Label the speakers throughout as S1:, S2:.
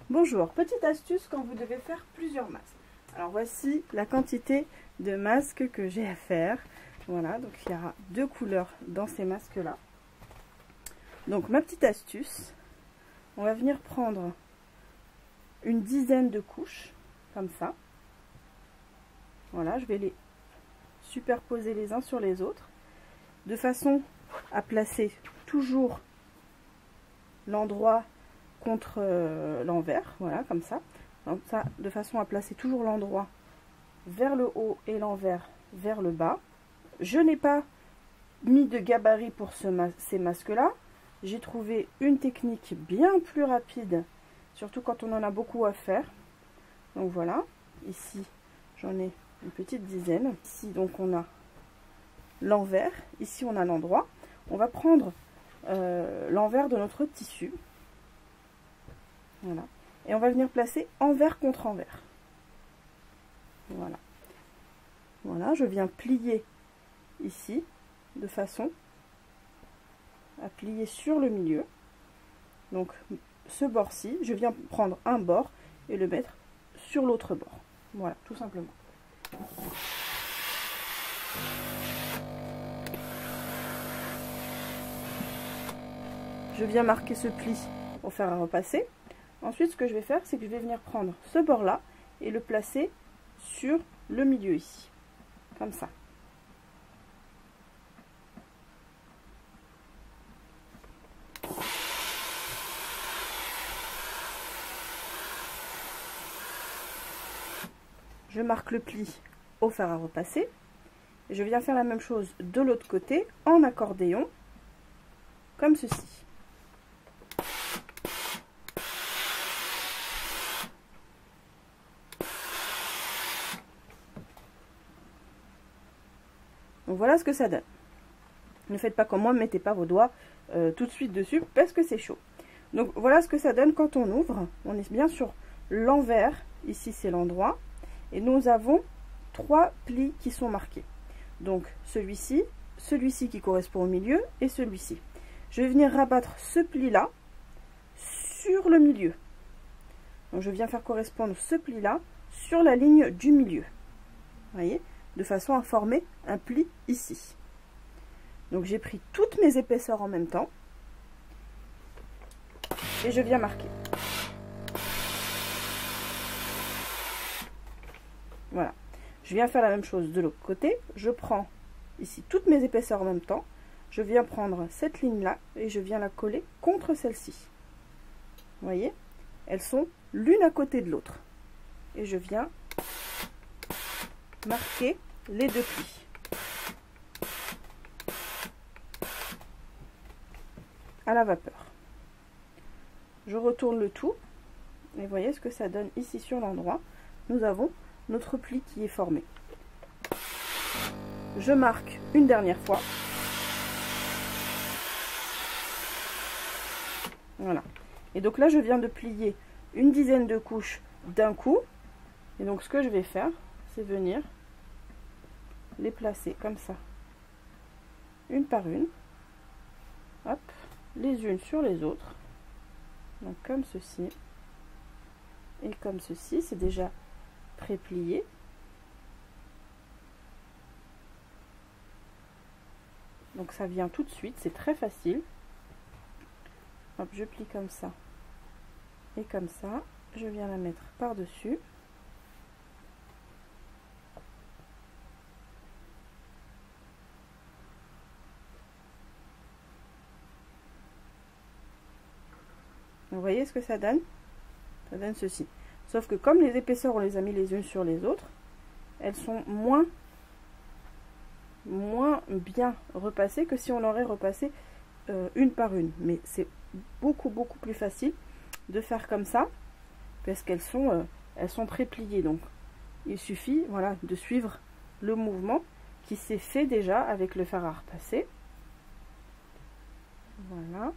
S1: Bonjour, petite astuce quand vous devez faire plusieurs masques. Alors voici la quantité de masques que j'ai à faire. Voilà, donc il y aura 2 couleurs dans ces masques là. Donc ma petite astuce, on va venir prendre une dizaine de couches, comme ça. Voilà, je vais les superposer les uns sur les autres, de façon à placer toujours l'endroit contre l'envers, voilà, comme ça. Donc ça, de façon à placer toujours l'endroit vers le haut et l'envers vers le bas. Je n'ai pas mis de gabarit pour ces masques-là. J'ai trouvé une technique bien plus rapide, surtout quand on en a beaucoup à faire. Donc voilà, ici j'en ai une petite dizaine. Ici donc on a l'envers, ici on a l'endroit. On va prendre l'envers de notre tissu. Voilà. Et on va venir placer envers contre envers. Voilà. Voilà, je viens plier ici, de façon à plier sur le milieu. Donc, ce bord-ci, je viens prendre un bord et le mettre sur l'autre bord. Voilà, tout simplement. Je viens marquer ce pli pour faire un repasser. Ensuite, ce que je vais faire, c'est que je vais venir prendre ce bord-là et le placer sur le milieu ici, comme ça. Je marque le pli au fer à repasser. Je viens faire la même chose de l'autre côté en accordéon, comme ceci. Donc voilà ce que ça donne. Ne faites pas comme moi, ne mettez pas vos doigts tout de suite dessus parce que c'est chaud. Donc voilà ce que ça donne quand on ouvre. On est bien sur l'envers, ici c'est l'endroit. Et nous avons 3 plis qui sont marqués. Donc celui-ci, celui-ci qui correspond au milieu et celui-ci. Je vais venir rabattre ce pli-là sur le milieu. Donc je viens faire correspondre ce pli-là sur la ligne du milieu. Vous voyez, de façon à former un pli ici. Donc j'ai pris toutes mes épaisseurs en même temps et je viens marquer. Voilà. Je viens faire la même chose de l'autre côté. Je prends ici toutes mes épaisseurs en même temps. Je viens prendre cette ligne-là et je viens la coller contre celle-ci. Vous voyez? Elles sont l'une à côté de l'autre. Et je viens marquer les 2 plis. À la vapeur. Je retourne le tout. Et vous voyez ce que ça donne ici sur l'endroit. Nous avons notre pli qui est formé. Je marque une dernière fois. Voilà. Et donc là, je viens de plier une dizaine de couches d'un coup. Et donc ce que je vais faire, c'est venir les placer comme ça, une par une. Hop, les unes sur les autres. Donc comme ceci. Et comme ceci, c'est déjà pré-plié. Donc ça vient tout de suite, c'est très facile. Hop, je plie comme ça et comme ça. Je viens la mettre par-dessus. Vous voyez ce que ça donne? Ça donne ceci. Sauf que comme les épaisseurs, on les a mis les unes sur les autres, elles sont moins bien repassées que si on aurait repassé une par une. Mais c'est beaucoup plus facile de faire comme ça parce qu'elles sont pré-pliées. Donc il suffit, voilà, de suivre le mouvement qui s'est fait déjà avec le fer à repasser. Voilà.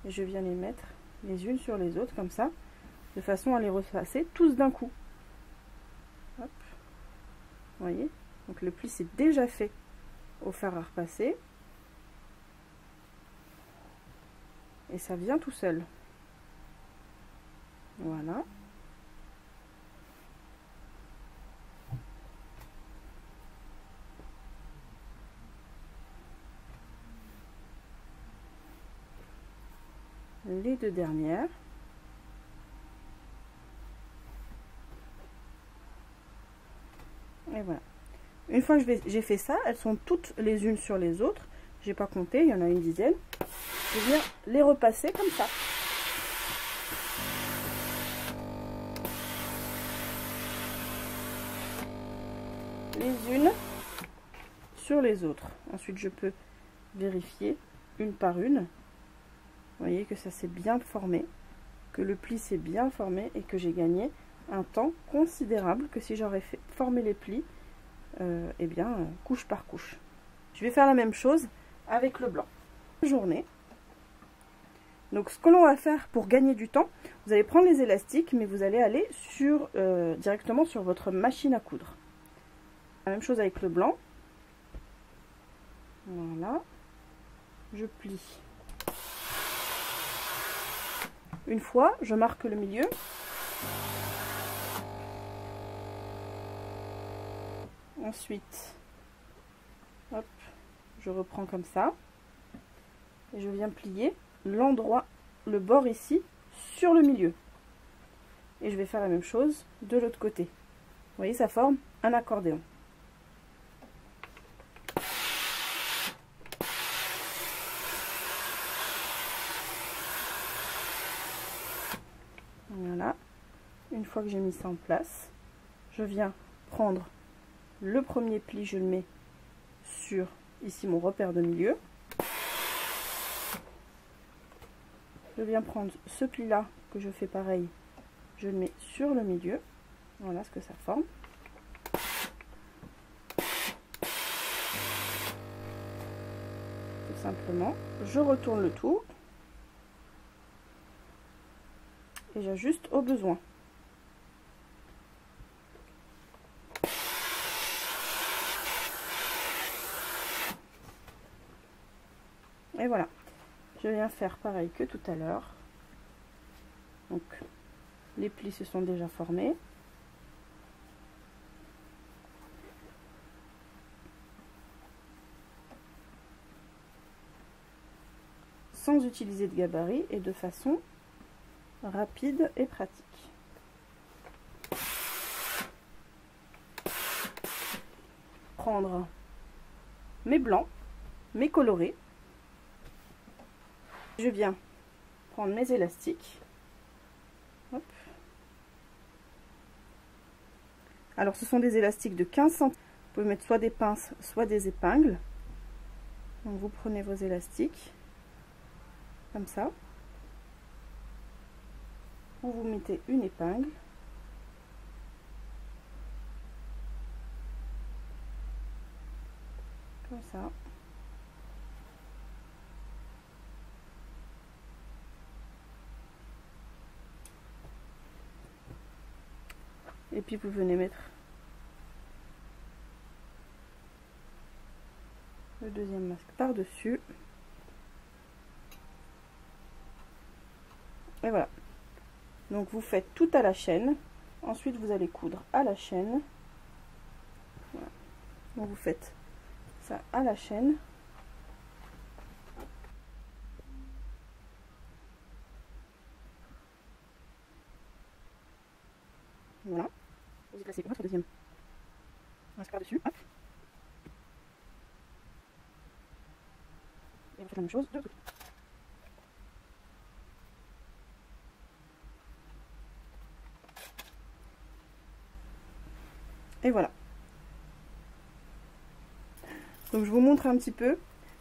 S1: Et je viens les mettre les unes sur les autres comme ça, de façon à les repasser tous d'un coup. Hop. Vous voyez, donc le pli c'est déjà fait au fer à repasser et ça vient tout seul. Voilà. Les deux dernières. Et voilà. Une fois que j'ai fait ça, elles sont toutes les unes sur les autres. J'ai pas compté, il y en a une dizaine. Je viens les repasser comme ça. Les unes sur les autres. Ensuite, je peux vérifier une par une. Vous voyez que ça s'est bien formé, que le pli s'est bien formé et que j'ai gagné un temps considérable que si j'aurais formé les plis, eh bien, couche par couche. Je vais faire la même chose avec le blanc. Journée. Donc ce que l'on va faire pour gagner du temps, vous allez prendre les élastiques, mais vous allez aller directement sur votre machine à coudre. La même chose avec le blanc. Voilà. Je plie. Une fois, je marque le milieu. Ensuite, hop, je reprends comme ça. Et je viens plier l'endroit, le bord ici, sur le milieu. Et je vais faire la même chose de l'autre côté. Vous voyez, ça forme un accordéon. Voilà. Une fois que j'ai mis ça en place, je viens prendre le premier pli, je le mets sur ici mon repère de milieu. Je viens prendre ce pli là que je fais pareil, je le mets sur le milieu. Voilà ce que ça forme. Tout simplement, je retourne le tout et j'ajuste au besoin. Et voilà, je viens faire pareil que tout à l'heure. Donc les plis se sont déjà formés. Sans utiliser de gabarit et de façon rapide et pratique. Prendre mes blancs, mes colorés. Je viens prendre mes élastiques. Hop. Alors ce sont des élastiques de 15 cm. Vous pouvez mettre soit des pinces, soit des épingles. Donc vous prenez vos élastiques comme ça. Ou vous mettez une épingle. Comme ça. Et puis vous venez mettre le deuxième masque par-dessus. Et voilà. Donc vous faites tout à la chaîne. Ensuite vous allez coudre à la chaîne. Voilà. Donc vous faites ça à la chaîne. Voilà. Vous y placez votre deuxième masque par-dessus. Hop. Et vous faites la même chose de l'autre côté. Et voilà. Donc je vous montre un petit peu,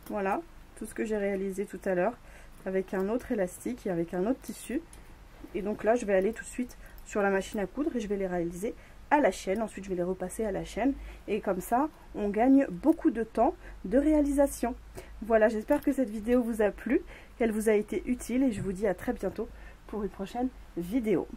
S1: voilà, tout ce que j'ai réalisé tout à l'heure avec un autre élastique et avec un autre tissu. Et donc là, je vais aller tout de suite sur la machine à coudre et je vais les réaliser à la chaîne. Ensuite, je vais les repasser à la chaîne. Et comme ça, on gagne beaucoup de temps de réalisation. Voilà, j'espère que cette vidéo vous a plu, qu'elle vous a été utile et je vous dis à très bientôt pour une prochaine vidéo.